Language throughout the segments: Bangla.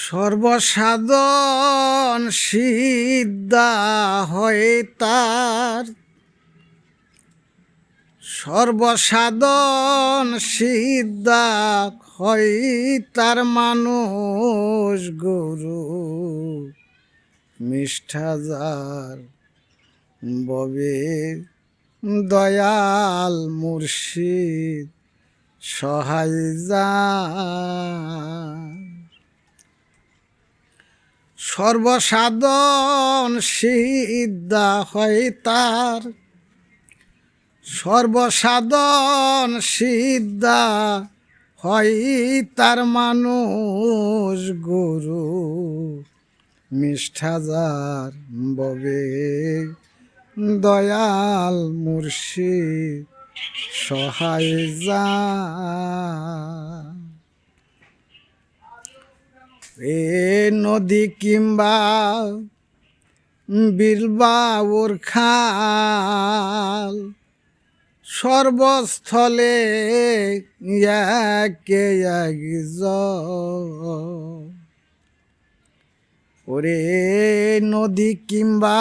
সর্বসাধন সিদ্ধা হয় তার, সর্বসাধন সিদ্ধা হয় তার মানুষ গুরু মিষ্ঠাজার ববে দয়াল মুর্শিদ সহায় যার। সর্বসাধন সিদ্ধা হয় তার, সর্বসাধন সিদ্ধা হয় তার মানুষ গুরু মিষ্ঠাজার ববে দয়াল মুর্শিদ সহায় যার। এ নদী কিংবা বিলবাউর খাল, সর্বস্থলে একে এক জল। ওরে নদী কিংবা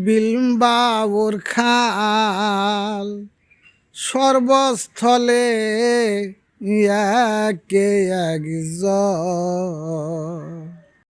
বিলবাউর খাল, সর্বস্থলে একে এক জল।